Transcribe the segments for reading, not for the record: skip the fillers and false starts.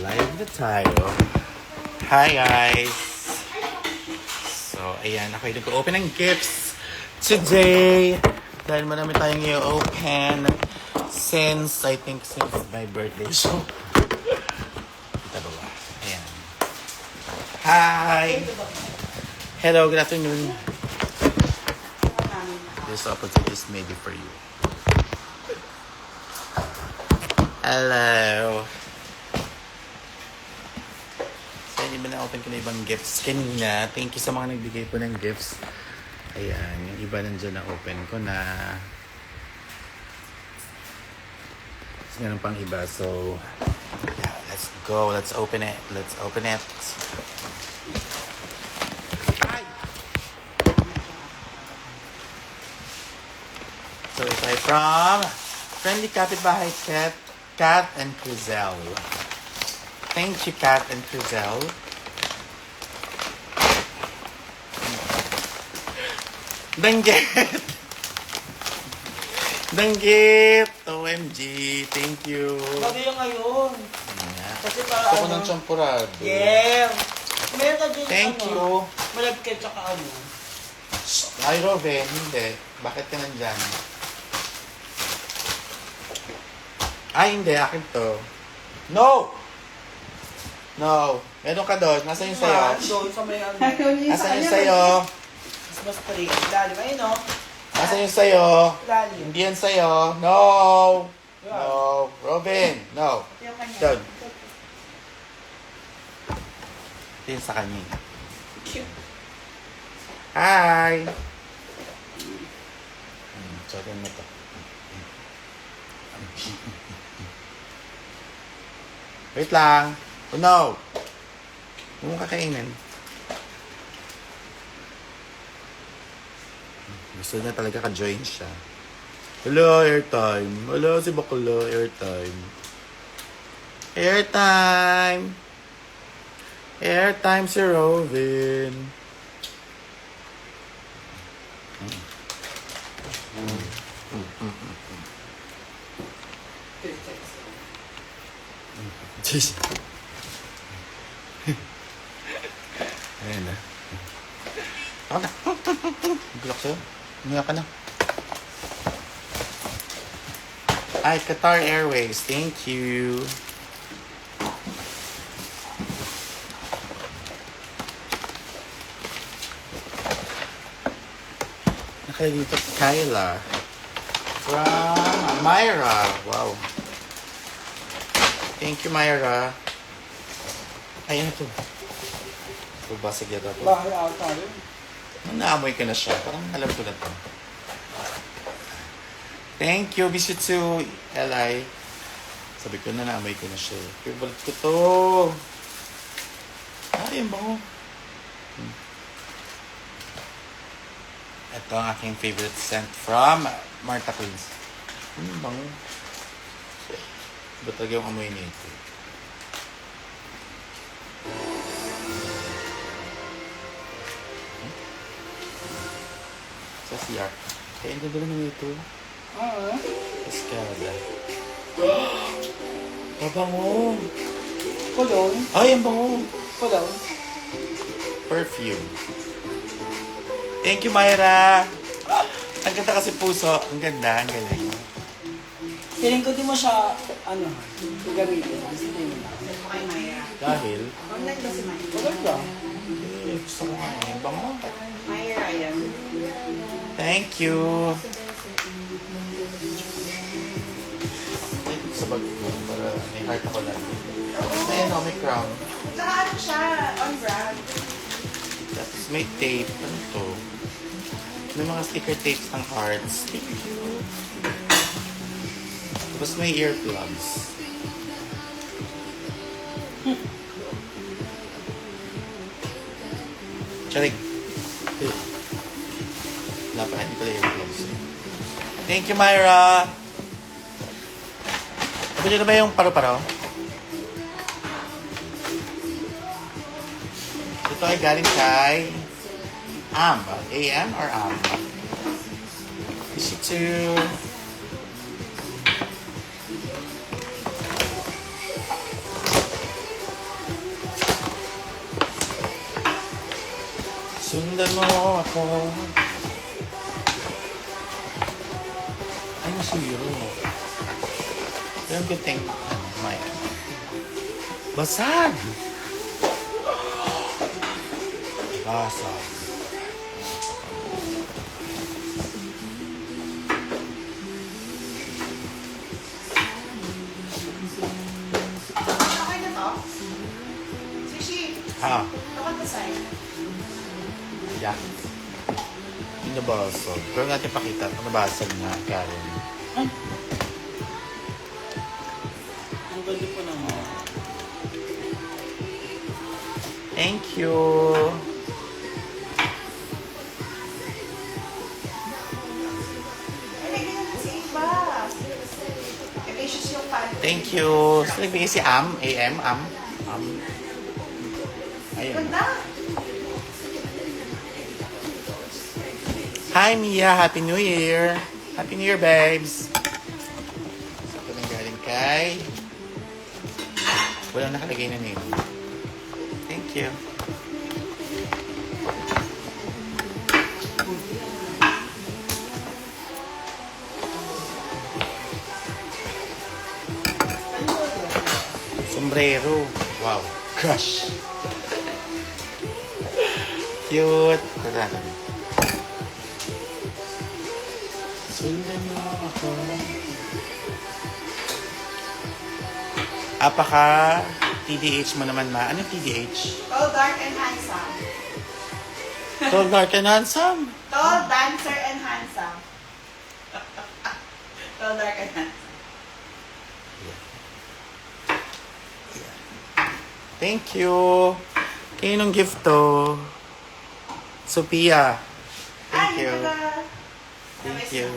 Live na tayo. Hi guys! So, ayan. Ako yung nag-open ng gifts today. Dahil marami tayong i-open since my birthday. So, kita ba ba? Ayan. Hi! Hello, good afternoon. This opportunity is maybe for you. Hello. So, hindi ba na-open ko na ibang gifts kanina? Thank you sa mga nagbigay po ng gifts. Ayan, yung iba nandiyan na-open ko na. Tapos meron pang iba. So, yeah, let's go. Let's open it. Let's open it. Hi! So, it's from Friendly Kapitbahay Kat and Crizel. Thank you, Kat and Crizel. Danggit! Danggit! OMG! Thank you! Bagay yung ngayon. Yeah. Kasi para Gusto ko ng champurado. Yeah! Meron ka dyan Thank you! malagkit tsaka ano. Ay, Robin, hindi. Bakit ka nandyan? Ay, hindi. Akin to. No! No. Meron ka doon. Nasaan yung sayo? Doon sa may ano. Nasaan yung sayo? Mas straight. Lalim. Ayun o. Nasaan yung sayo? Lalim. Hindi yan sayo. No! No. Robin, no. Yung kanya. Doon. Ito yung sa kanya. Hi! Sorry mo to. Wait lang. Oh no! Huwag mo kakainin. Gusto niya talaga ka-join siya. Hello, airtime. Hello, si Bakula, airtime. Airtime! Airtime si Robin. Jeez. Ayan na. Ako na. Gulak sa'yo. Umiyak ka na. Ay, Qatar Airways. Thank you. Nakalagay dito, Kyla. From Myra. Wow. Thank you, Myra. Ayan ito. Ito ba? Sige ito. Bahay ata rin. Naamoy ka na siya. Parang alam ko na ito. Thank you. Visit to Eli. Sabi ko na naamoy ko na siya. Favorite ko to. Ay, ang bango. Ito ang aking favorite scent from Martha Queens. Bango. Ba talaga yung amoy nito? Sa CR. Kaya hindi ba naman ito? Escada. Mabango! Kulon. Ay, ang bango! Kulon. Perfume. Thank you, Myra! Ang ganda kasi puso. Ang ganda, ang galing. Feeling ko di mo siya, gamitin. Kasi di mo na. Kay Maya. Dahil, Online ba si Maya? Maganda. gusto ko nga eh. Bango. Maya Ryan. Thank you. Sa bag ko para may heart ako lang. Ayan o, may crown. Saka ano siya, on brand. Tapos may tape. Ano to? May mga sticker tapes ng hearts. Thank you. Tapos may earplugs. Charing. Wala pa, hindi pala earplugs. Thank you, Myra! Sabi niyo na ba yung paro-paro? Ito ay galing kay Am. A-M or Am? Is it to... Sundan mo ako. Ay, nasiro. Pero good thing, Mike. Basag! Basag. Okay na to? Sushi, Ha? dapat na sa'yo. Yeah. Yung nabasag. Pero natin pakita. Kung nabasag na, Karen. Ay! Ang ganda po naman. Thank you. Ay, may ganyan kasi iba. Delicious yung pan. Thank you. So, nagbigay si Am. Am. Ayun. Ganda. Hi, Mia. Happy New Year. Happy New Year, babes. So, ito nang galing kay... Walang nakalagay na name. Thank you. Sombrero. Wow. Crush. Cute. Tara. Sundan mo ako. Apaka TDH mo naman, ma. Ano TDH? Tall, dark, and handsome. Tall, dark, and handsome. Tall, dancer, and handsome. Tall, dark, and handsome. Thank you. Kaninong gift to? Sophia. Thank Ay, you. ganda. Thank you.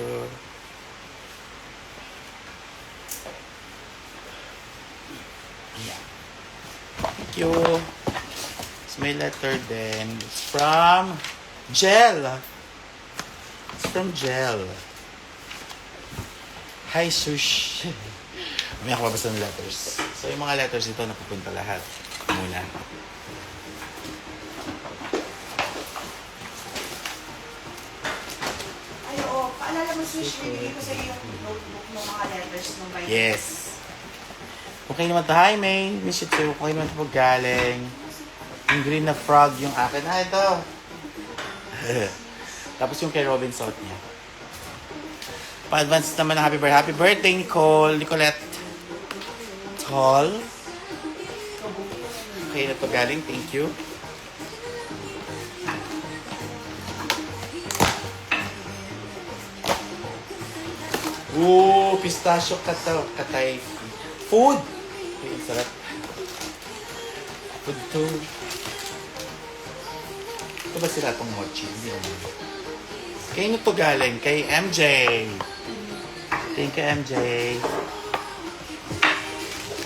Yeah. Thank you. It's my letter then. It's from Gel. It's from Gel. Hi, Sush. May ako babasa ng letters. So, yung mga letters dito napupunta lahat. Muna. Ay, oo. Paalala mo, Swish, bibigay ko sa iyo yung notebook ng mga letters ng Bible. Yes. Okay naman to. Hi, May. Miss you too. Okay naman to pag galing. Yung green na frog yung akin. Ah, ito. Tapos yung kay Robin suot niya. Pa-advance naman ng happy birthday, Nicole. Nicolette. Tall. Okay na to galing. Thank you. Ooh, pistachio katay. Food! Ay, ang sarap. Food to. Ito ba sila itong mochi? Hindi naman. Kay ano to galing? Kay MJ. Thank you, MJ.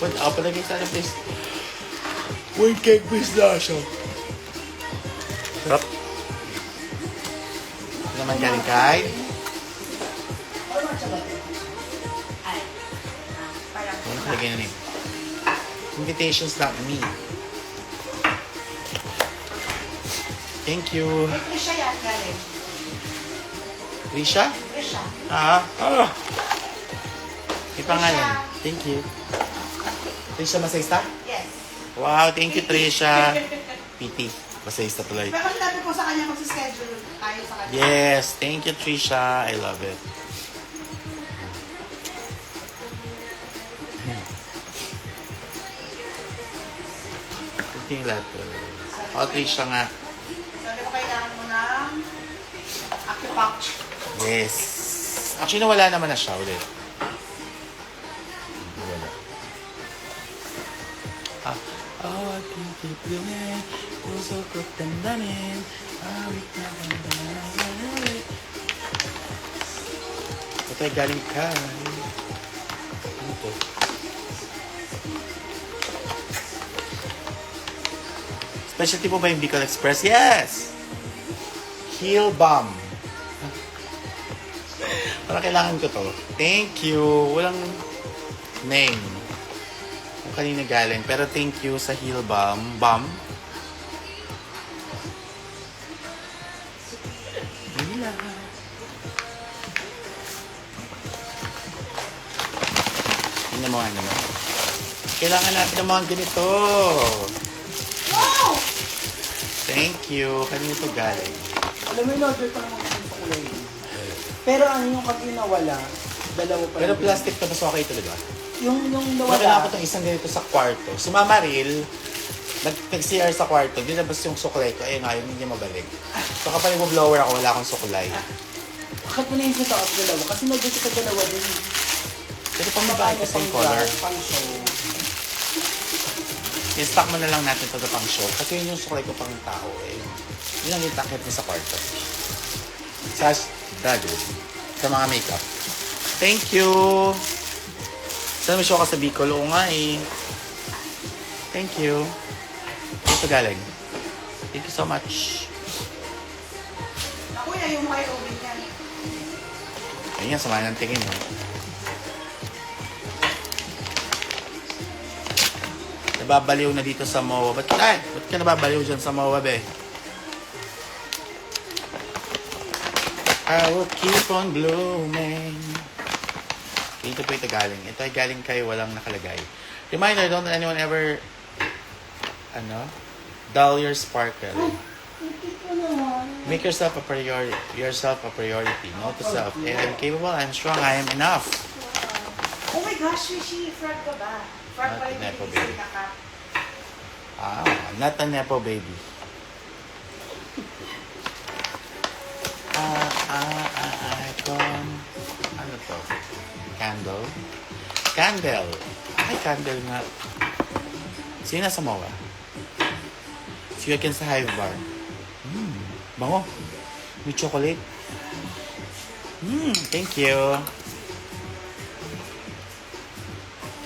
What up? Palagay sa akin, please. Wait, cake pistachio. Sarap. Ito naman galing kay... Ay. Parang. Ano nakalagay na name? Invitations not me. Thank you. May Trisha yan, galing. Risha? Trisha. Ah. May pangalan. Thank you. Trisha Masaysta? Yes. Wow, thank you, Trisha. PT. Masaysta tuloy. Pero sinabi ko sa kanya mag-schedule tayo sa kanya. Yes, thank you, Trisha. I love it. Ito yung letter. Oh, Trisha nga. Sabi ko kailangan mo ng acupuncture. Yes. Actually, nawala naman na siya ulit. Wala. Keep going. Puso ko tandamin. Awit na tandamin. Ito ay galing kay... Ano to? Specialty po ba yung Bicol Express? Yes! Heel Balm. Parang kailangan ko to. Thank you. Walang name. Kung kanina galing. Pero thank you sa Heel Balm. mga naman. Kailangan natin ng mga ganito. Wow! Thank you. Kanino to galing? Alam mo, in-order ko naman sa kulay. Pero ano yung pag nawala, dalawa pa Pero lang. plastic to, mas okay talaga. Yung Kailangan ko nawala, itong isang ganito sa kwarto. Si Mama Ril, nag-CR sa kwarto, dinabas yung suklay ko. Ayun nga, yun hindi niya mabalik. So kapag nag-blower ako, wala akong suklay. bakit mo na yung sa taas dalawa? Kasi nag-dito ka dalawa din. Pero pang babae kasi yung color. Pang show. I-stock mo na lang natin ito pang show. Kasi yun yung suklay ko pang tao eh. Yun ang itakit niya sa kwarto. Sash, Dado. Sa mga makeup. Thank you! Saan mo show ka sa Bicol? Oo nga eh. Thank you. Ito galing. Thank you so much. Ako yan, yung mga oven yan. Ayun yan, sama ng tingin mo. Nababaliw na dito sa MOA. Ba't ka nababaliw dyan sa MOA, be? I will keep on blooming. Dito po ito galing. Ito ay galing kay walang nakalagay. Reminder, don't let anyone ever dull your sparkle. Make yourself a priority. Know to self. I am capable, I am strong, I am enough. Oh my gosh, Rishi, front ka ba? Front Not pa a yung nepo pinipili baby. na ka. Not a nepo baby. Icon. Ano to? Candle. Candle. Ay, candle nga. Sino nasa MOA? Si Joaquin sa Hive Bar. Bango. May chocolate. Thank you.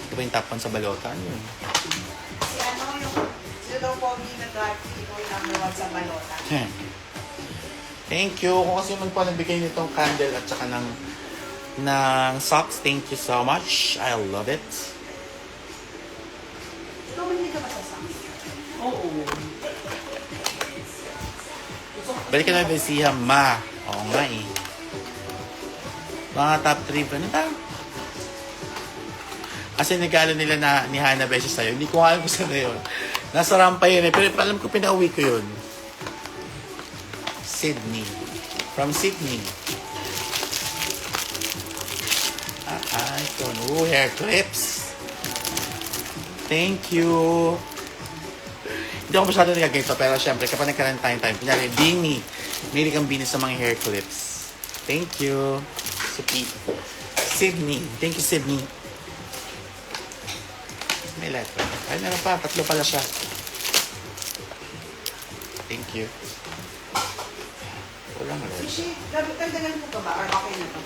Ito ba yung tapon sa balota? Ano yun? Si ano yung Zero Pogi na dark tea ko yung number 1 sa balota. Thank you. Kung kasi man po nagbigay nitong candle at saka ng socks, thank you so much. I love it. Ikaw hindi ka ba sa socks? Oo. Balik ka na ba siya, ma? Oo nga eh. Mga top 3 ba? Ano ba? Kasi nagalo nila na ni Hannah Beses sa'yo. Hindi ko alam kung saan na yun. Nasa rampa yun eh. Pero alam ko pinauwi ko yun. Sydney. From Sydney. Icon. Oh, hair clips. Thank you. Hindi ako masyado nagaganito. Pero syempre, kapag nagkaroon tayong time, kunyari, Bini. May kang Bini sa mga hair clips. Thank you. Suki. Sydney. Thank you, Sydney. May letter. Ay, meron pa. 3 pala siya. Thank you. Walang red. Rishi, dagdagan mo ka ba? Or okay na to?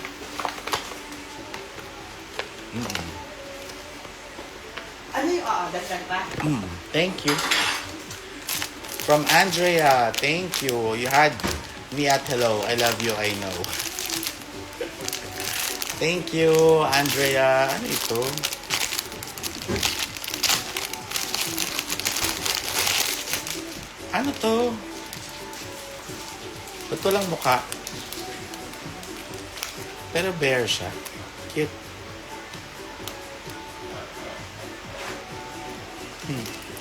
Ano yung dagdag pa? Thank you. From Andrea, thank you. You had me at hello. I love you, I know. Thank you, Andrea. Ano ito? Ano to? Ba't walang mukha? Pero bear siya. Cute.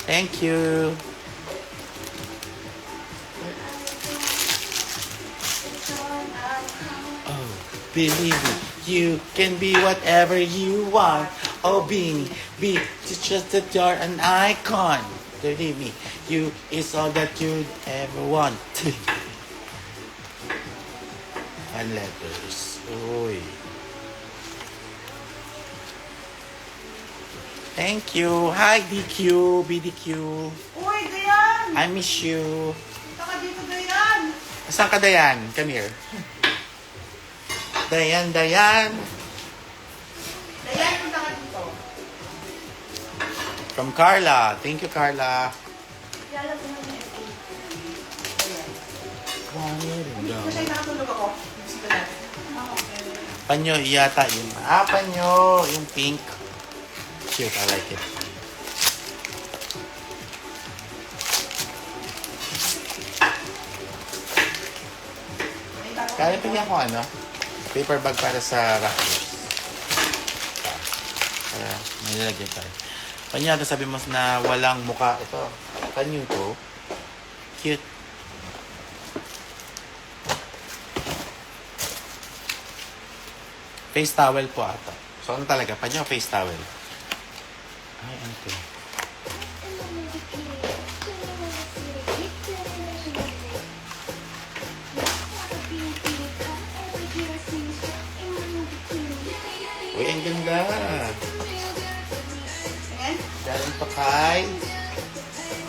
Thank you. Oh, believe me, you can be whatever you want. Oh, be just that you're an icon. Believe me, you is all that you'd ever want. And letters. Uy. Thank you. Hi, DQ, BDQ. Uy, Dayan! I miss you. Taka dito, Dayan! Saan ka, Dayan? Come here. Dayan. Dayan, punta ka dito. From Carla. Thank you, Carla. Kaya alam ko na yung FA. Dayan. Hindi ko siya nakatulog ako. Bisita natin. Okay. Panyo yata yun. Panyo. Yung pink. Cute. I like it. Kaya pigyan ko paper bag para sa Raptors. Para may lalagyan tayo. Kanya, sabi mo na walang muka. Ito, kanyo to. Cute. Face towel po ata. So, ano talaga? Panyo face towel? Ay, ano to? Uy, ang ganda. Ayan. Galing to kay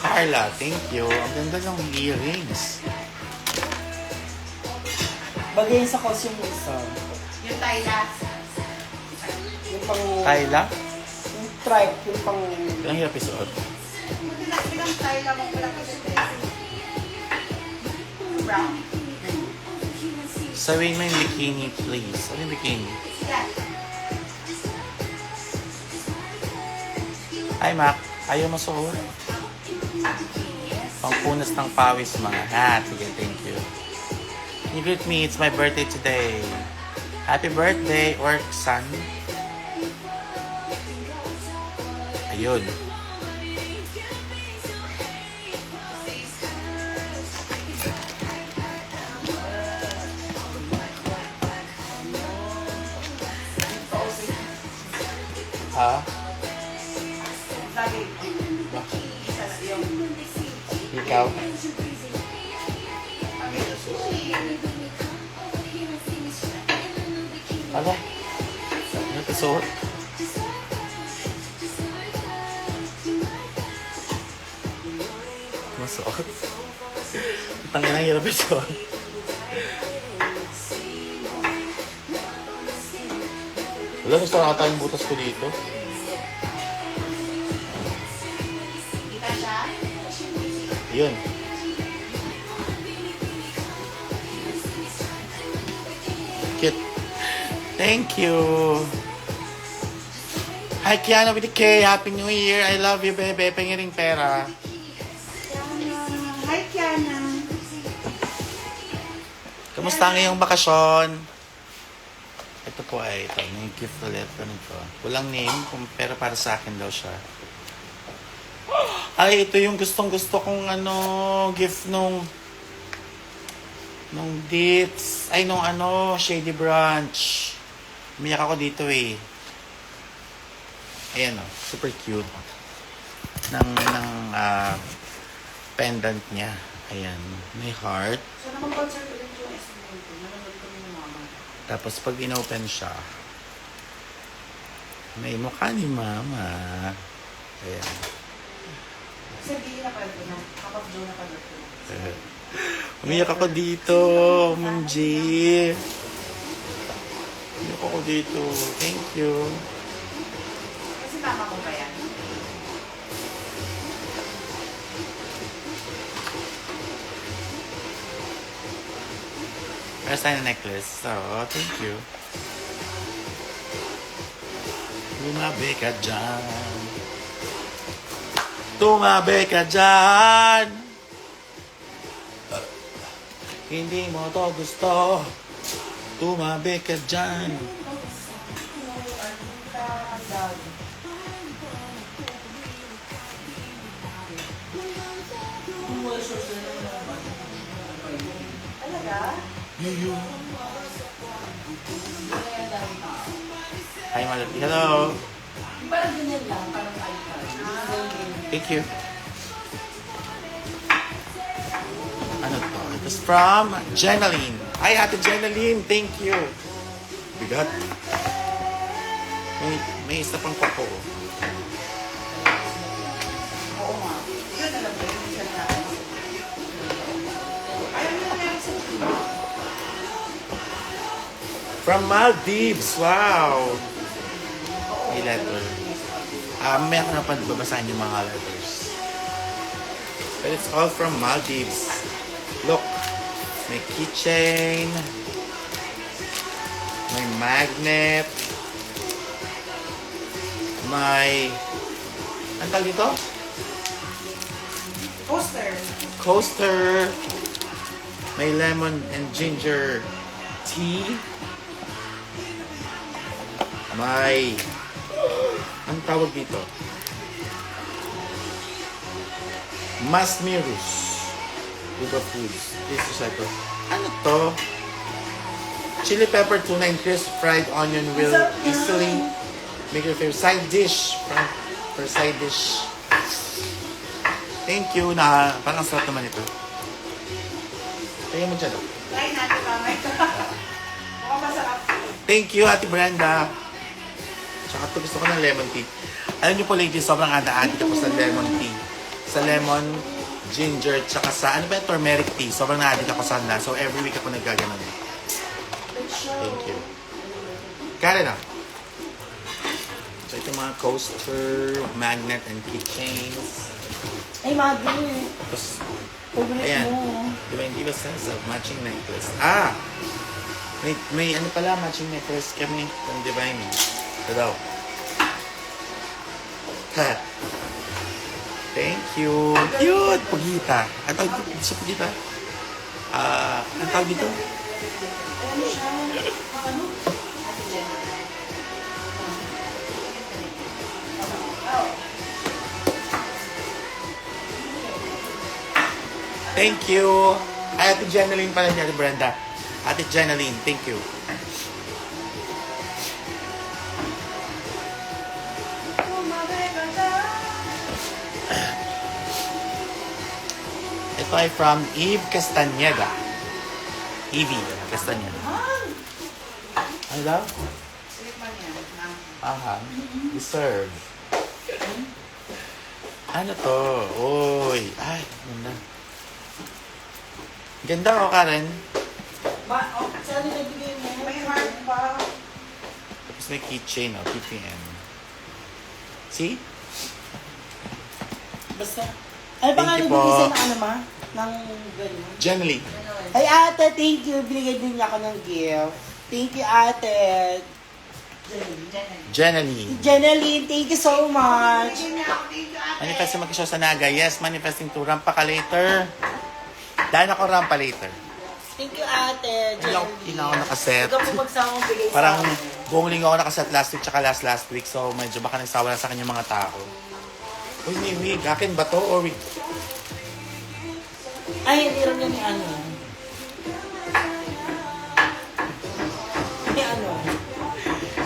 Carla. Thank you. Ang ganda ng earrings. Bagay sa costume mo isa. Yung Tyla. Yung pang... Kyla? Yung tribe, yung pang... Ilang episode? Bilang Tyla mong bilang kasi brown. Sabihin mo yung bikini, please. Ano yung bikini? Yan. Hi, Mac. Ayaw masuot? Pangpunas ng pawis, mga. Sige, thank you. Can you greet me? It's my birthday today. Happy birthday, or son. Ayun. Ha? Lagi. Bakit? Isa na yung... Ikaw? Ano? Ano episode? Masuot? Tangin ang hirap episode. Wala, gusto nakata yung butas ko dito. Kita siya. Yun. Cute. Thank you. Hi, Kiana with the K. Happy New Year. I love you, bebe. Pengiring pera. Hi, Kiana. Kamusta ang iyong bakasyon? Ito po ay ito. May gift ulit. Ganito. Walang name, pero para sa akin daw siya. Ay, ito yung gustong-gusto kong gift nung dates. Ay, nung Shady Branch. Umiyak ako dito eh. Ayan super cute. Ng pendant niya. Ayan, may heart. So, naman concert ulit yung estimate ko. Nanonood kami ng mama. Tapos pag inopen siya, may mukha ni Mama. Ayan. Sabihin na pala ko na. Kapag Joe na pala ko. Umiyak ako dito, Ma'am G. Umiyak ako dito. Thank you. Kasi tama ko ba yan? First time na necklace. So, thank you. Tumabi ka dyan. Tumabi ka dyan. Hindi mo to gusto. Tumabi ka dyan. Talaga? Hi, Malati. Hello. Parang ganyan lang. Parang icon. Thank you. Ano to? It's from Jenaline. Hi, Ate Jenaline. Thank you. Bigat. May isa pang pako. Oo nga. Yun alam ko. Yun siya na. Ayaw mo nangyari sa team. From Maldives. Wow. May letter. May ako na babasahin yung mga letters. But it's all from Maldives. Look. May keychain. May magnet. May... Ang tawag dito? Poster. Coaster. May lemon and ginger tea. May Ang tawag dito? Masmirus. Uber Foods. This is like ano to? Chili pepper tuna and crisp fried onion will easily make your favorite side dish. For side dish. Thank you na parang sarap naman ito. Kaya mo dyan. Try natin mamaya. Mukhang masarap. Thank you, Ate Brenda. Tsaka ito gusto ko ng lemon tea. Alam niyo po ladies, sobrang ada-addict ako sa lemon tea. Sa lemon, ginger, tsaka sa ano ba yung turmeric tea. Sobrang na-addict ako sa kanila. So every week ako naggaganon. Thank you. Karen na. So ito mga coaster, magnet, and keychains. Ay, Magi. Tapos, Favorite ayan. mo. Diba, give a sense of matching necklace. May ano pala, matching necklace kami from Divine. Ito daw. Ha. Thank you. Cute! Pagita. Ang tawag dito sa pagita? Ang tawag dito? Ano siya? Ano? Ate Jen. Thank you. Ay, Ate Jenaline pala niya, Ate Brenda. Ate Jenaline, thank you. Ito ay from Eve Castañeda. Evie Castañeda. Ano daw? Sweet man yan. Aha. Deserve. Ano to? Uy. Ay, ganda. Ganda o, Karen? Saan nilagay mo? May heart pa. Tapos may keychain, o, PPM. See? Basta. Ay, Thank pangalan you mo po. isa na ano ma? Nang gano'n. Generally. Ay, ate, thank you. Binigay din niya ako ng gift. Thank you, ate. Generally. Jeneline, thank you so much. Manifesting mag-show sa Naga. Yes, manifesting to rampa ka later. Dahil ako rampa later. Thank you, ate. Hindi ako nakaset. Ikaw po pagsama bigay Parang sa akin. buong linggo ako nakaset last week tsaka last week. So medyo baka nagsawa na sa kanya mga tao. Uy, may wig. Akin ba to or wig? Ay, hindi rin yan ni ano. Ni ano.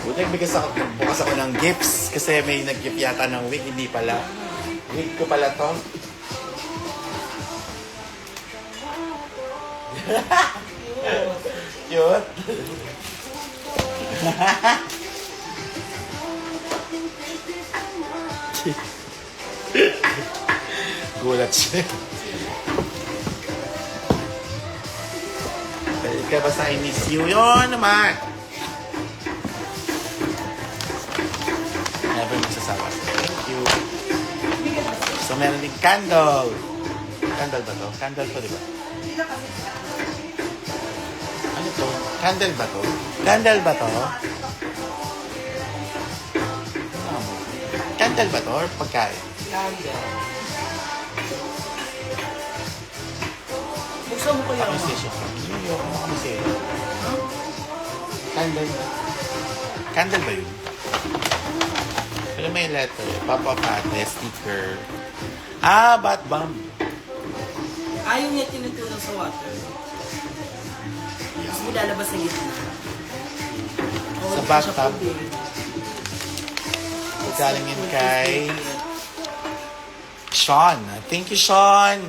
Buti bukas ako ng gifts kasi may nag-gift yata ng wig. Hindi pala. Wig ko pala to. Cute. Gulat siya. Balik ka ba sa I miss you? Yun naman. Never magsasawa. Thank you. So meron din candle. Candle ba to? Candle to, di ba? Ano to? Candle ba to? Candle ba to? Candle ba to or pagkain? Buksan mo ko yun. Ako station. Yung ako makamasaya. Candle ba? Candle ba yun? Pero may letter. Papa Pate, sticker. Bat bomb. Ayaw niya tinutulong sa water. Tapos mo lalabas sa gitna. Sa bathtub. Galing yun kay Sean. Thank you, Sean.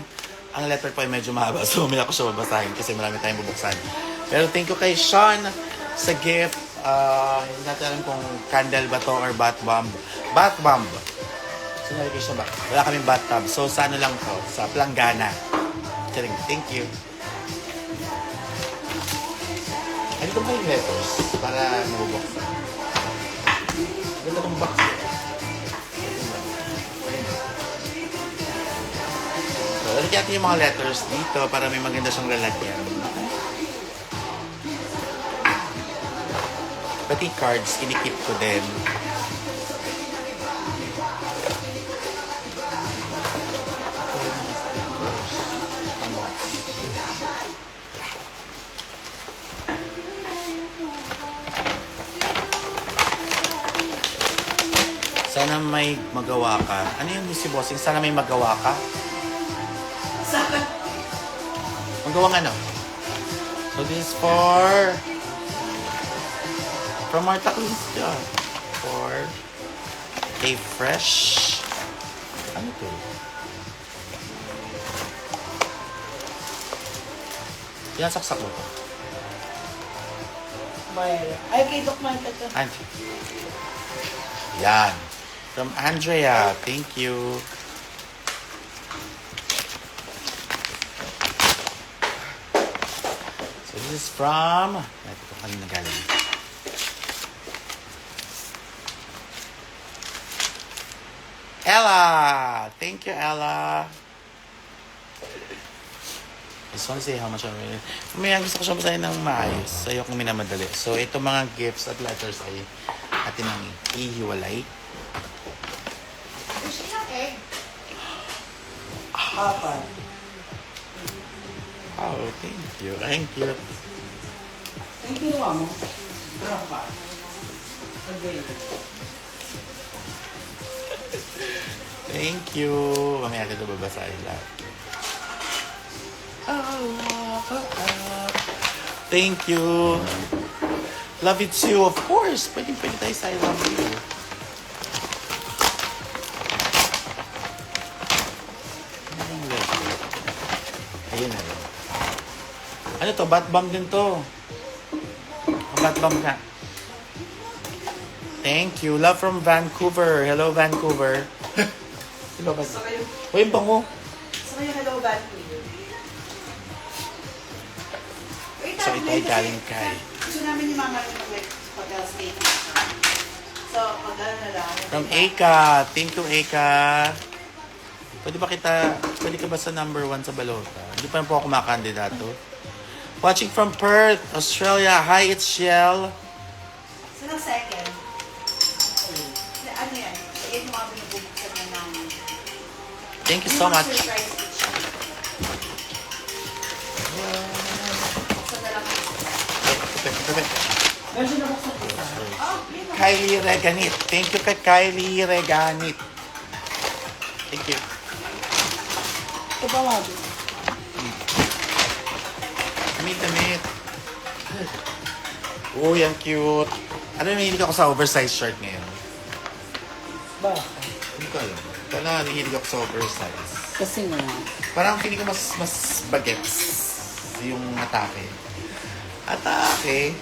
Ang letter po ay medyo mahaba. So, umiyak ko siya babasahin kasi marami tayong bubuksan. Pero thank you kay Sean sa gift. Hindi natin alam kung candle ba to or bath bomb. Bath bomb. So, nalagay siya ba? Wala kaming bathtub. So, sa ano lang to? Sa planggana. Thank you. Ano ito ba yung letters? Para mabubuksan. Ganda ng box. So, lalagyan natin yung mga letters dito para may maganda siyang lalagyan. Pati cards, kinikip ko din. Sana Sana may magawa ka. Ano yung si Bossing? Sana may magawa ka? Saan? Magawang ano? So this is for... From Marta Cruz dyan. For... A fresh... Ano to? Pinasaksak mo to. Bayra. Ay, kay Doc Marta to. Andrea. Yan. From Andrea. Thank you. So this is from... Ito ko kanina galing. Ella! Thank you, Ella. I just want to say how much I'm really... May gusto ko siya basahin ng maayos. Ayokong minamadali. So, ito mga gifts at letters ay atin ang ihiwalay. Gusto niya egg? Apat. Oh, thank you. Thank you. Ang kinuha mo? Apat. Okay. Thank you. Mamaya kita babasahin lahat. Thank you. Love it too, of course. Pwede tayo sa I love you. Ayun na rin. Ano to? Bat bomb din to. Bat bomb ka. Thank you. Love from Vancouver. Hello, Vancouver. Hello, Gusto kayo, Uy, bango. gusto kayo hello Vancouver. Wait, So, ito ay galing kay... Gusto namin ni Mama yung mag-hotel stay na. So, mag-ano na lang. From Eka. Thank you, Eka. Pwede ka ba sa number 1 sa Balota? Hindi pa po ako makakandidato. Watching from Perth, Australia. Hi, it's Shell. Sino second? Ano yan? Yan yung mga binubuksan na namin. Thank you so much. Surprise picture. Buksan na lang. Meron siya nabuksan ko sa. Oh, yun o. Kylie Reganit. Thank you kay Kylie Reganit. Thank you. Ito ba nga din? Damit. Uy, ang cute. Ano yung nahilig ako sa oversized shirt ngayon? Bakit? Hindi ko alam. Wala, nahilig ako sa oversized. Kasi nga. Parang feeling ko mas bagets yung atake. Atake?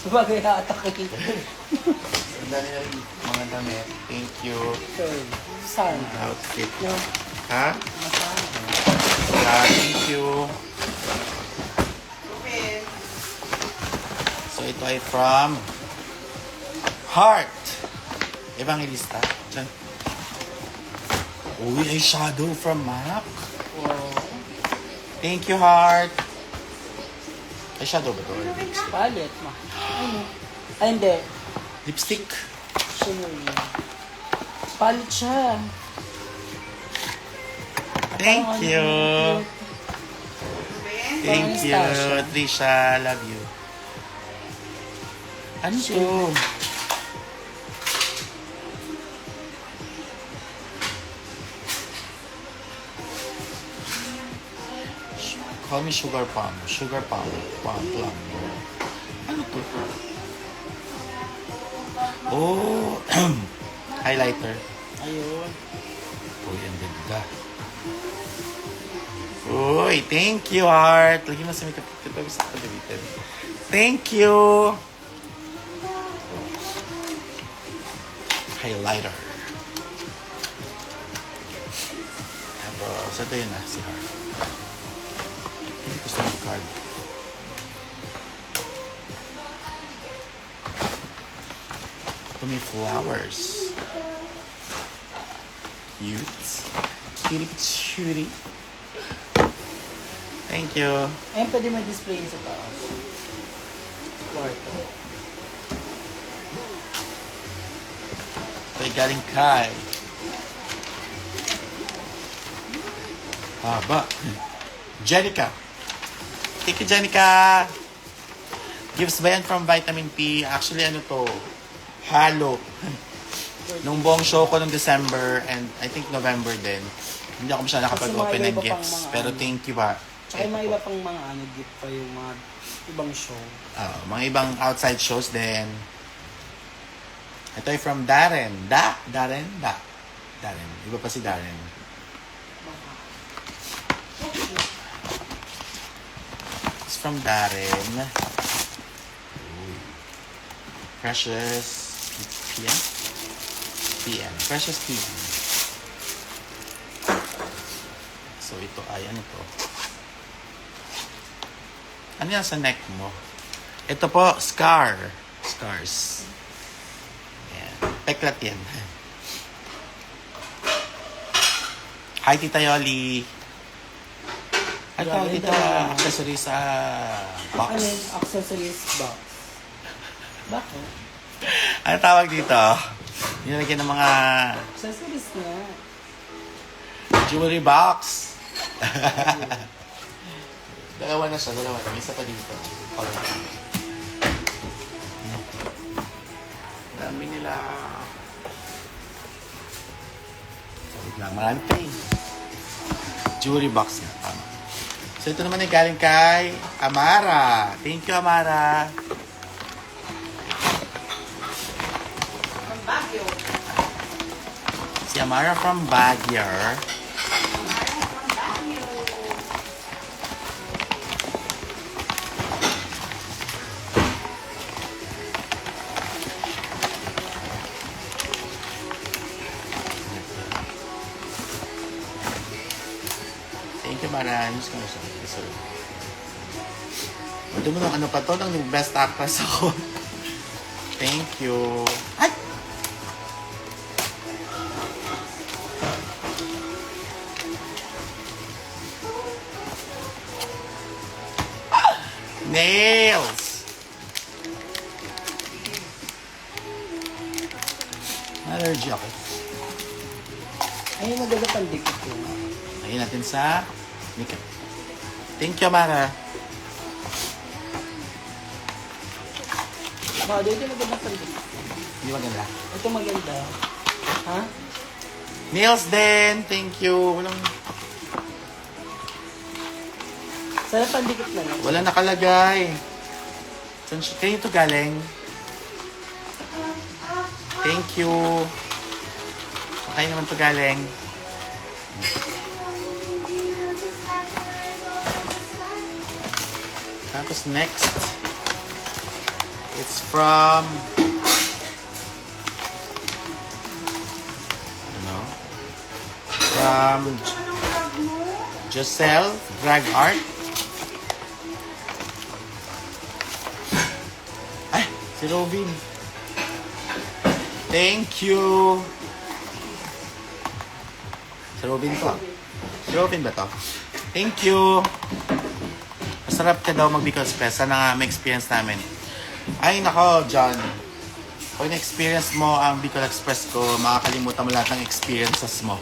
Sabagay na atake. Ang dami na rin mga damit. Thank you. Sorry. Saan? Outfit. No. Ha? Masaan? Yeah, thank you. Okay. So ito ay from Heart. Evangelista. Diyan. Uy, ay shadow from MAC. Wow. Thank you, Heart. Ay shadow ba ito? Palit ma. Ano? Ay, hindi. Lipstick. Shimmery. Palit siya. Thank Parang you. ano, Ben? Thank you, Anastasia. Trisha. Love you. Ano to? Call me Sugar Palm. Sugar Palm. Plum. Ano to? Oh! Highlighter. Ayun. Uy, ang ganda. Uy, thank you, Heart. Lagi mo sa makeup. Thank you. Highlighter. Abo, sa ito yun na, si Heart. Hindi gusto ng card. Ito may flowers. Cute. Cutie. Thank you. Ayun, pwede may display sa taas. Kwarto. Ito'y galing kay. Haba. Jenica. Thank you, Jenica. Gifts ba yan from Vitamin P? Actually, ano to? Halo. Nung buong show ko nung December and I think November din, hindi ako masyadong nakapag-open Kasi mga ng iba pang gifts. mga Pero ano. thank you ba? Ay, mga iba pang mga gift pa yung mga ibang show. Mga ibang outside shows din. Ito ay from Darren. Darren. Iba pa si Darren. It's from Darren. Uy. Precious PM? PM. Precious PM. So ito ay ano to? Ano yan sa neck mo? Ito po, Scars. Ayan. Peklat yan. Hi, Tita Yoli. Ano tawag dito? Accessory sa box. Ano yung accessories box? Bakit? Ano tawag dito? Nilagyan ng mga Accessories nga. jewelry box. Dalawa na siya. May isa pa dito. Dami nila. Wait lang, marami pa eh. Jewelry box na. Tama. So ito naman ay galing kay Amara. Thank you, Amara. From Baguio. Si Amara from Baguio. From Baguio. Thank you, Mara. News ko na siya. So, ito mo nung ano pa to, nang best actress ako. Thank you. Ay! Ah! Nails! Allergy ako. Ay, maganda pang dikit ko. Lagyan natin sa makeup. Thank you, Mara. Baka dito maganda pang dikit. Hindi maganda. Ito maganda. Ha? Nails din. Thank you. Sana pang dikit na lang. Wala nakalagay. Saan siya? Kayo ito galing? Thank you. Okay naman ito galing. Tapos next, it's from Giselle Drag Art. Ay, si Robin. Thank you. Si Robin to. Si Robin ba to? Thank you. Masarap ka daw mag-Bicol Express. Sana nga may experience namin. Ay, nako, John. Pag na-experience mo ang Bicol Express ko, makakalimutan mo lahat ng experiences mo.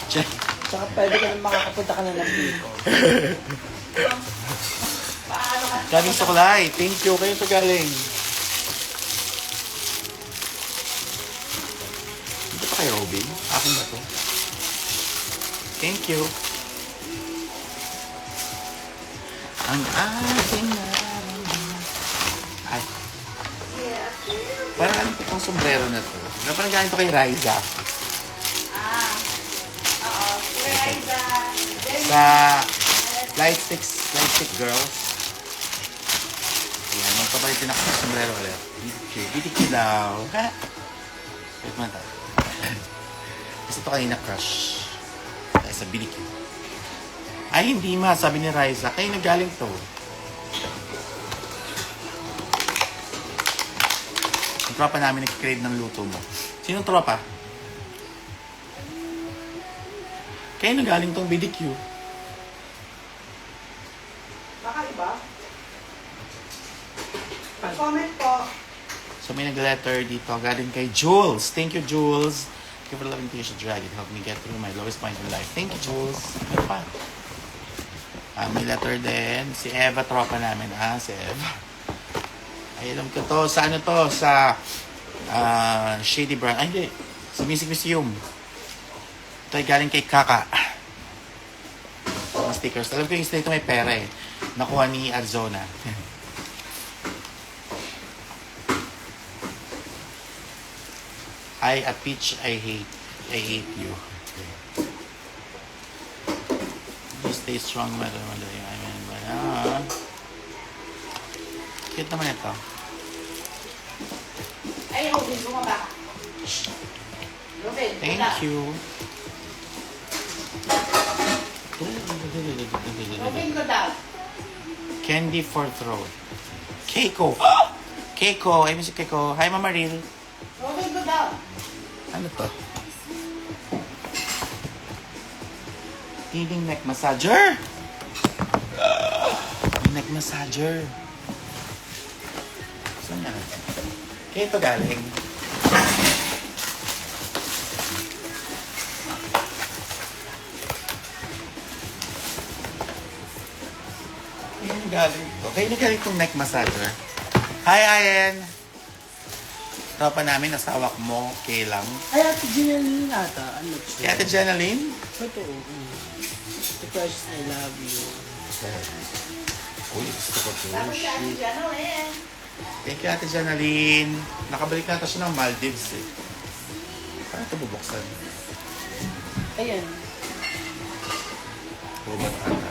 Check. Tsaka pwede ka na makakapunta ka na ng Bicol. Galing Suklay. Thank you. Kayo ito galing. Ito pa kay Robin? Akin ba to? Thank you. Ang ating nararamdaman. Ay. Parang ano itong sombrero na to? Parang galing to kay Riza. Oo. Riza. Sa Lightstick Girls. Ayan, magpapalit din ako ng sombrero ulit. BTQ daw. Ha? Wait mo na. Kasi ito kanina crush. Kaya sa BTQ. Ay, hindi ma. Sabi ni Riza. Kayo nagaling to. Yung tropa namin nag-crave ng luto mo. Sino tropa? Kayo nagaling tong BDQ. Baka iba? Comment po. So may nag-letter dito galing kay Jules. Thank you, Jules. Thank you for loving Tisha Drag. It helped me get through my lowest point in life. Thank you, Jules. Ano pa? May letter din. Si Eva, tropa namin. Si Eva. Ay, alam ko to. Sa ano to? Sa Shady Brown. Ay, hindi. Sa Music Museum. Ito ay galing kay Kaka. Mga stickers. Alam ko yung isa ito may pera eh. Nakuha ni Arizona. A Peach, I hate you. Okay. You stay strong, madam. Cute naman ito. Ay, Robin, bumaba. Robin, Thank wala. you. Robin, go down. Candy for throat. Keiko. Keiko. I miss you, Keiko. Hi, Mama Ril. Robin, go down. Ano to? Healing neck massager. Neck massager. Saan yan? Kaya ito galing. Kaya galing ito. Kaya galing itong neck massager. Hi, Ayen! Tropa namin, asawa mo, Kaylang. Ay, Ate Jenaline ata. I'm not sure. Kaya Ate Jenaline? Totoo. The Precious, I love you. Uy, gusto ko to. Tapos si Ate Jano, eh. Thank you, Ate Jenaline. Nakabalik na ito siya ng Maldives eh. Paano ito bubuksan? Ayan. Bubot ata.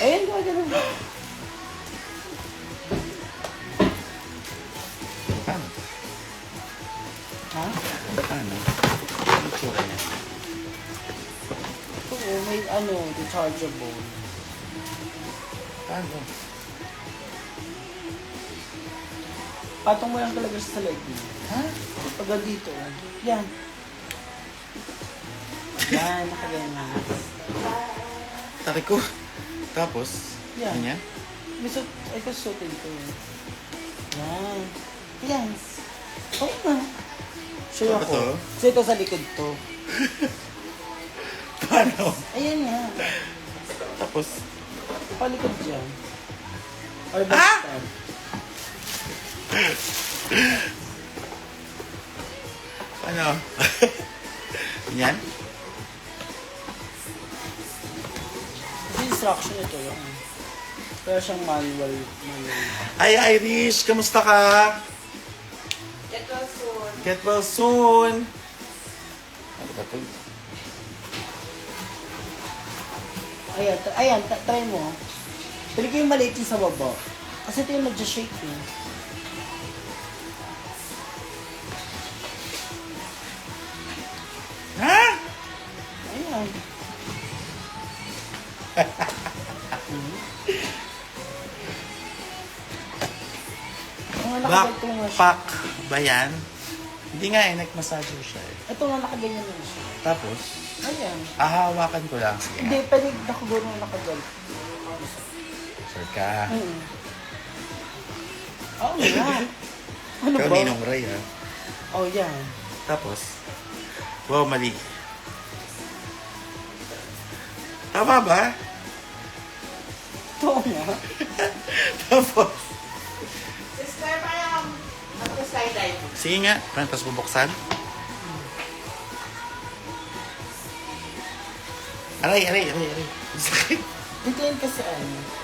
Ayan, gano'n. Paano ito? Ha? Paano? Ano yung tsura niya? Oo, may rechargeable. Paano? Patong mo lang talaga sa leg mo. Ha? Pag dito, yan. Yan, nakaganyan. Tari ko. Tapos? Yan. Ano yan? May suit, ay kasutin ko. Yan. Yan. Oo nga. Sure Ano ako. to? So ito sa likod to. Paano? Ayan nga. Tapos? Palikod dyan. Or Ah! basta. Ano? Yan? Kasi instruction ito yung. Pero siyang manual. Ay, Irish! Kamusta ka? Get well soon. Get well soon! Ano ba ito? Ayan, try mo. Pili ko yung maliit yung sa baba. Kasi ito yung nag-shake eh. Ha? Ayan. Ang nakaganto nga siya. Backpack ba yan? Hindi nga eh, neck massager siya eh. Ito nga nakaganyan na siya. Tapos, Ayan. ahawakan ko lang. Sige Hindi, nga. pwede nakaguro na nakaganto. Sure ka. Oo nga. Ano Ikaw ba? Ninong Ray ha. Oh, yan. Tapos, wow, mali. Tama ba? Oo nga. Tapos, Sister, parang mag-skydive. sige nga, tapos bubuksan. Aray. Sakit. Dito yan kasi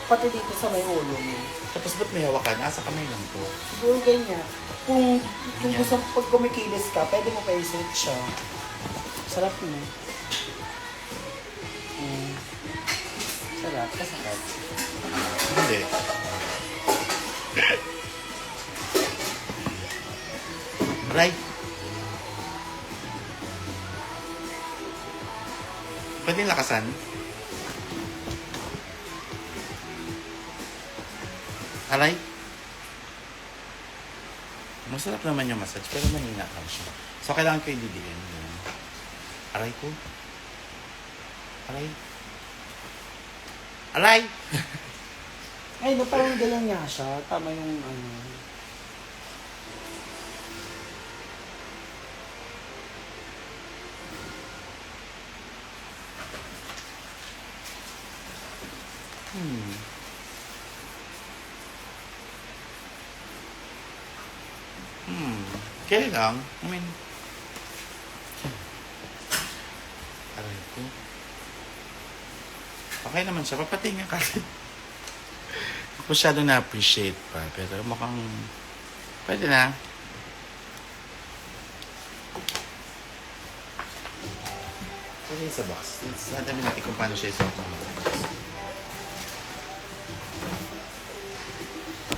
pati dito sa may ulo mo. Tapos ba't may hawakan? Asa kamay lang to. Siguro ganyan. Kung Ganyan. gusto pag kumikilis ka, pwede mo pa i-set siya. Sarap mo. Sarap, kasarap. Hindi. Aray. Pwede lakasan? Aray. Masarap naman yung massage, pero mahina lang siya. So, kailangan ko i-didiin. Aray ko. Aray. Aray! Ay, no, parang ganyan nga siya. Tama yung Okay lang. I mean, Okay naman siya. Papatingin ka. Masyado na-appreciate pa. Pero mukhang pwede na. Okay sa box. Natin natin kung paano siya isuot ng box.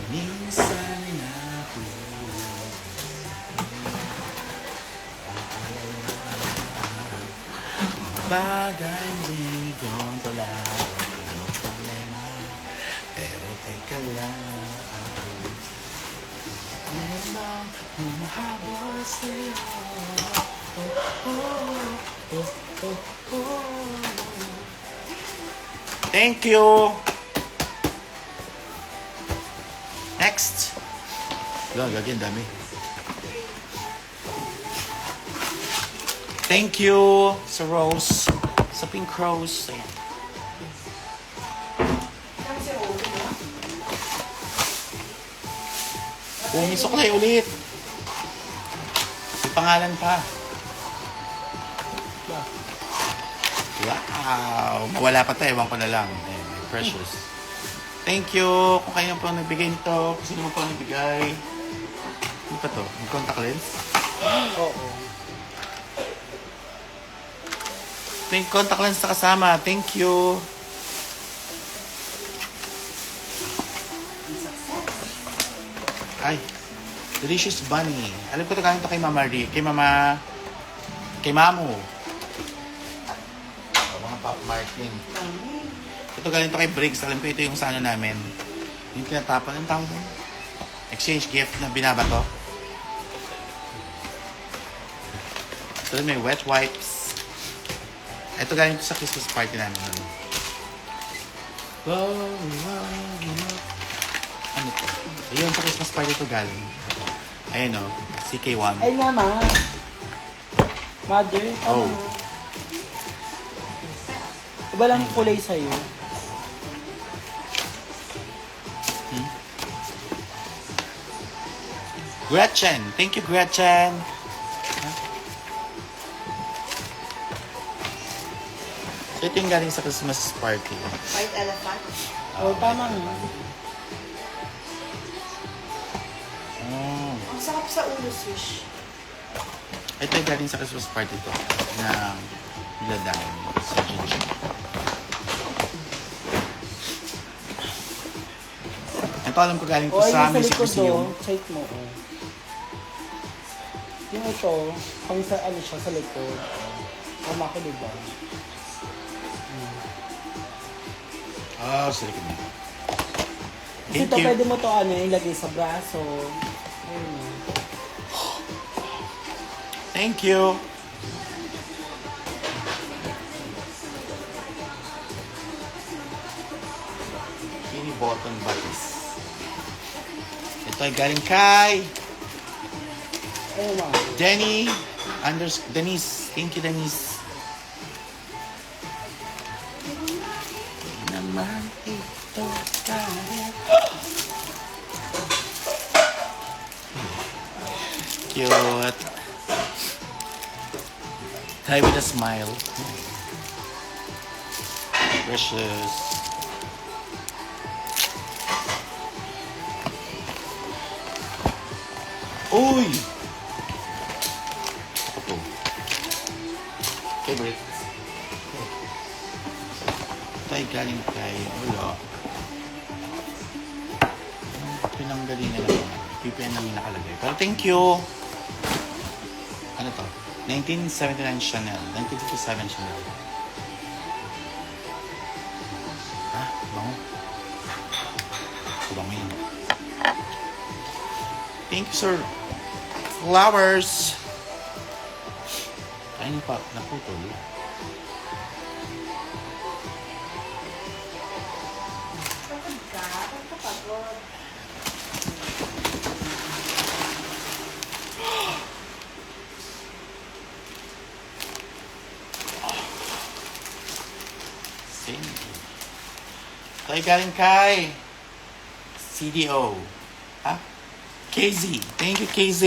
Minsan na po bagay di kontrolado ang problema. Pero teka lang, meron bang humahabol sa'yo? Thank you! Next! Gagawin, dami. Thank you sa Rose, sa Pink Rose. Ayan. May suklay ulit. May pangalan pa. Wow! Mawala pa tayo, ewan ko na lang. Ayan, precious. Thank you kung kayo po nagbigay nito. Kung sino mo po nagbigay. Ano pa to? May contact lens? Oo. May contact lens na kasama. Thank you. Ay, delicious bunny. Alam ko ito galing ito kay Mama Ri. Kay Mamu. Mga Pop Martin. Ito galing ito kay Briggs. Alam ko ito yung sa ano namin. Yung tinatapon. Ang tawag mo? Exchange gift na binabato. Ito may wet wipes. Ito galing ito sa Christmas party namin. Ano to? Ayun, sa Christmas party ito galing. Ayun o, CK1. Ay, mama. Mother. Oh. Iba lang kulay sa'yo. Gretchen! Thank you, Gretchen! So, ito yung galing sa Christmas party. White elephant. Oh, tama nga. Oh. Ang sarap sa ulo, Swish. Ito yung galing sa Christmas party to. Na niladang sa ginger. Ito alam ko galing to Oh, sa ayun sa Music likod Museum. Check mo. Oh. Yung ito, pang sa ano siya sa likod. Tama ko, diba? Oh, sa likod niya. Kasi Thank ito, you. pwede mo to ano, ilagay sa braso. Ayun. Thank you. Mini button buddies. Ito ay galing kay Ayun nga. Denise. Thank you, Denise. Naman ito kaya. Cute. Tie with a smile. Precious. Uy! Ako to. Favorite. Tay galing kay wala. Pinanggalingan lang. PPN lang yung nakalagay. Pero thank you. Ano to? 1979 Chanel. 1957 Chanel. Ha? Bango? Bango yun. Thank you, sir. Flowers. Ayun pa. Naputol. Pagod ka? Ba't ka pagod? Same. Tayo galing kay CDO. Ha? KZ. Thank you, KZ.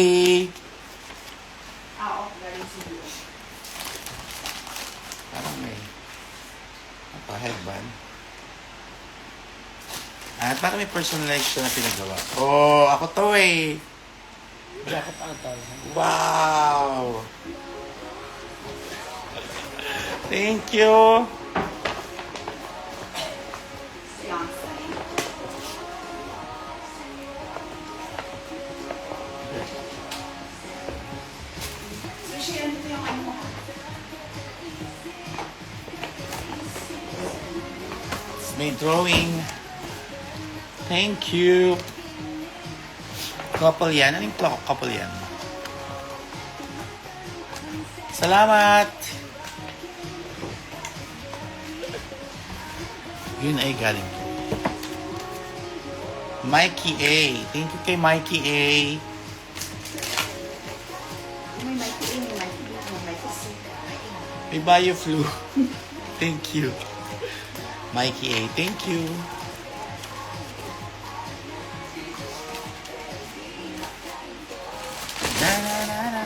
Oo, galing si Dio. Parang may pa, headband. At para may personalized siya na pinagawa. Oh, ako to eh. Jacket ata. Wow! Thank you! Beyonce. So, share nito yung ano mo. It's my drawing. Thank you. Couple yan. Anong couple yan? Salamat! Yun ay galing ko. Mikey A. Thank you kay Mikey A. May Mikey A, may Mikey B, may Mikey C. May BioFlu. Thank you. Mikey A. Thank you. Na na na na.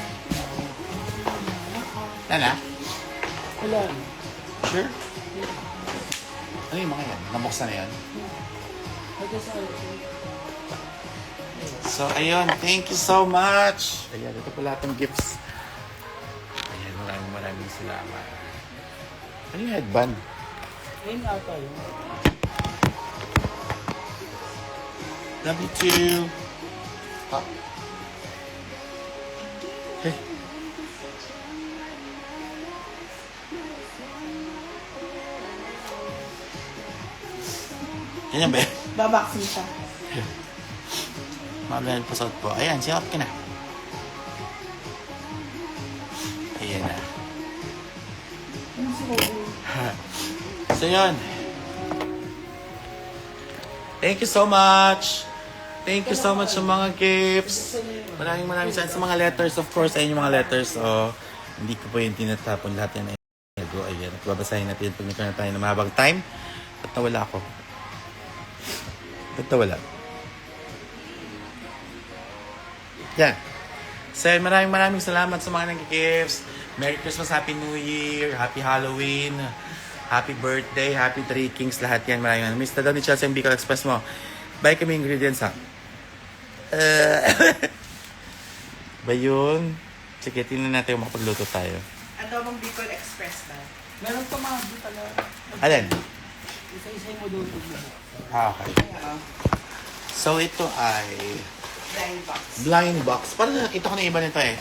Na. Wala. Sure? Ano yung mga yan? Nabuksan na yan? So, ayun. Thank you so much. Ayan, ito pala itong gifts. Ayan, maraming salamat. Ano yung headband? Ayun ata yun. Love you too. Ha? Hey. Yan ba? Babaksin siya. Magal pasot po. Ayan, siyak ka na. Ayan na. Ano si Robin? So, yun. Thank you so much. Thank you so much sa mga gifts. Maraming salamat sa mga letters. Of course, ayun yung mga letters. Oh, hindi ko po yung tinatapon lahat yan. Ayan, at babasahin natin pag nagkaroon na tayo ng mahabang time. At nawala ako. Ba't nawala? Yan. So, maraming salamat sa mga nag-gifts. Merry Christmas, Happy New Year, Happy Halloween, Happy Birthday, Happy Three Kings, lahat yan. Maraming. Miss na daw ni Chelsea yung Bicol Express mo. Buy kami ingredients, ha? Ba yun? Sige, tingnan natin kung makapagluto tayo. Adobong Bicol Express ba? Meron pa mga di pala. Alin? Isa-isa mo doon. Okay. So, ito ay Blind box. blind box. Parang nakita ko na iba nito eh.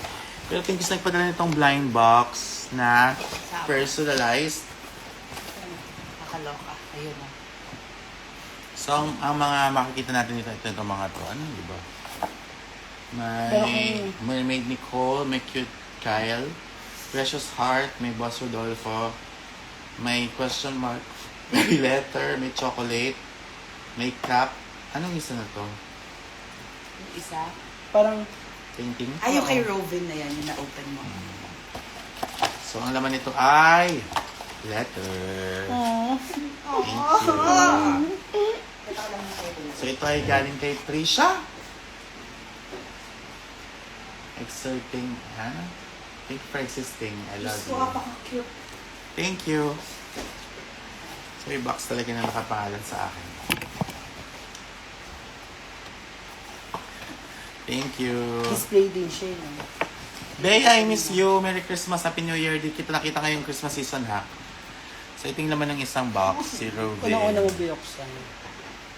Pero thank you sa nagpadala nitong blind box na personalized. Nakaloka. Ayun na. So, ang mga makikita natin dito, ito mga to. Ano, di ba? May Mermaid Nicole, may Cute Kyle, Precious Heart, may Boss Rodolfo, may question mark, may letter, may chocolate, may cup. Anong isa na to? Yung isa. Parang, Painting? Ay, yung kay Robin na yan, yung na-open mo. So, ang laman nito ay letter. Thank you. Ito ko lang yung kayo dun. So, ito ay galing kay Trisha. Exerting, thank you for existing. I love Gusto you. ka pa-cute. Thank you. So, yung box talaga na nakapangalan sa akin. Thank you. display din siya yun. Bea, I miss you. Merry Christmas. Happy New Year. Di kita nakita ngayong Christmas season, ha? So, ito yung laman ng isang box. Si Unang-una Robin. mo binuksan.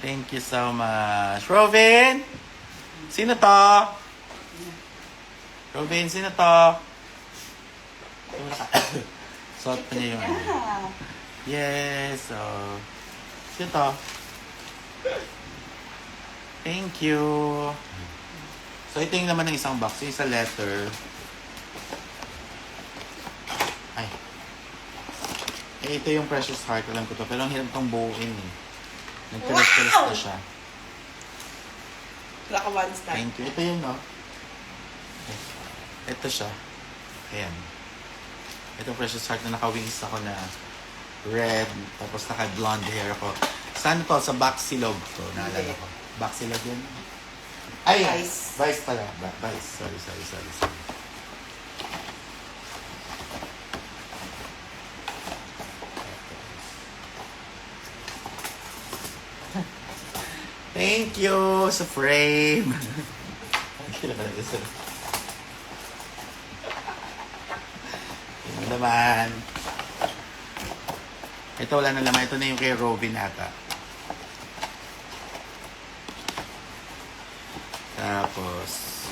Thank you so much. Robin! Sino to? Robin, sino to? Suot pa niya yung ano. Ah, Yes, so... Sino to? Thank you. So, ito yung naman ng isang box. Yung isang letter. Ay. Eh, ito yung Precious Heart. Alam ko to. Pero ang hirap itong buuin eh. Nagkalas-kalas na siya. wala ka one star. Thank you. Ito yun, no? Ito siya. Ayan. Itong Precious Heart na naka-wings ako na red. Tapos naka-blonde hair ako. Saan to? Sa Baxilog to. Naalala ko. Baxilog yun? Ay! Vice. Vice pala. Vice. Sorry. Thank you sa frame. Kailangan na isa. Yun naman. Ito wala na laman. Ito na yung kay Robin ata. Tapos,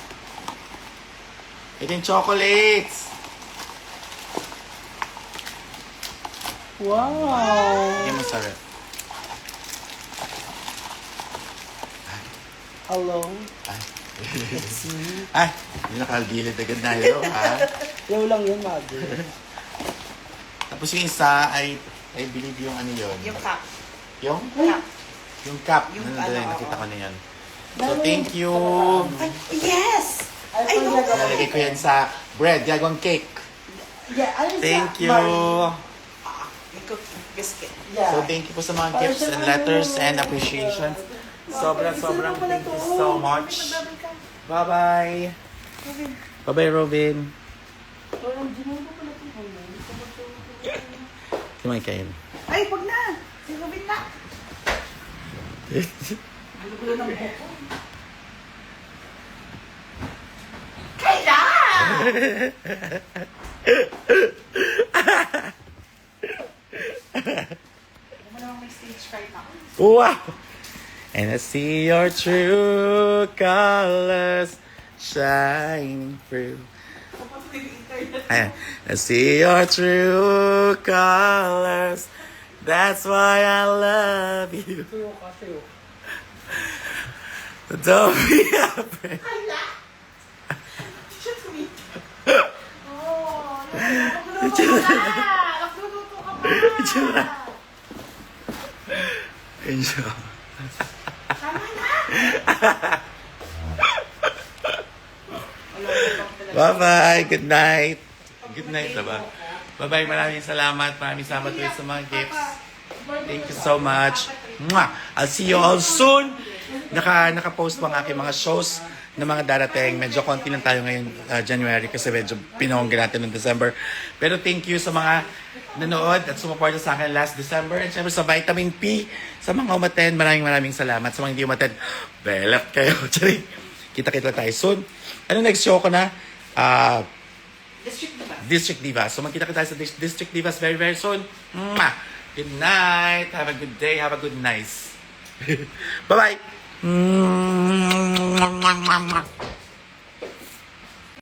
ito yung chocolates. Wow! Yung masarap. Hello. Ay. It's me. Ay, hindi nakagilid agad na yun, ha? Yaw lang yun, mother. Tapos yung isa ay, I believe yung ano yun. Yung cup. Yung? Cup. Yung cup. Yung Nandun, ano, nakita oo. ko na yan. So, thank you. Ay, yes! I know Nalagay ko yan sa bread, gagawang cake. Yeah, ano Thank you. May cookie biscuit. Yeah. So, thank you po sa mga gifts and letters and appreciations. Sobrang thank you so much. Bye-bye. Bye-bye, Robin. Kumain kayo. Ay, wag na! Sinubin na! Kailan? Ano naman may stage fright na ako? Wow! And I see your true colors shining through. Ayan. I see your true colors. That's why I love you. Don't be afraid. Shit to me. Oh, nagluluto ka pa! Nagluluto ka pa! Enjoy. Tama na! Bye-bye. Good night. Good night, diba? Bye-bye. Maraming salamat. Maraming salamat ulit sa mga gifts. Thank you so much. Mwah! I'll see you all soon. Naka-post pa ang aking mga shows na mga darating. Medyo konti lang tayo ngayon, January, kasi medyo pinongga natin ng December. Pero thank you sa mga nanood at sumuporta sa akin last December. And syempre sa Vitamin P, sa mga umaten, maraming salamat. Sa mga hindi umaten, belap kayo. Charing. Kita-kita tayo soon. Ano next show ko na? District diba? District Divas. So magkita-kita tayo sa District Divas very soon. Mwah! Good night. Have a good day. Have a good night. Bye-bye.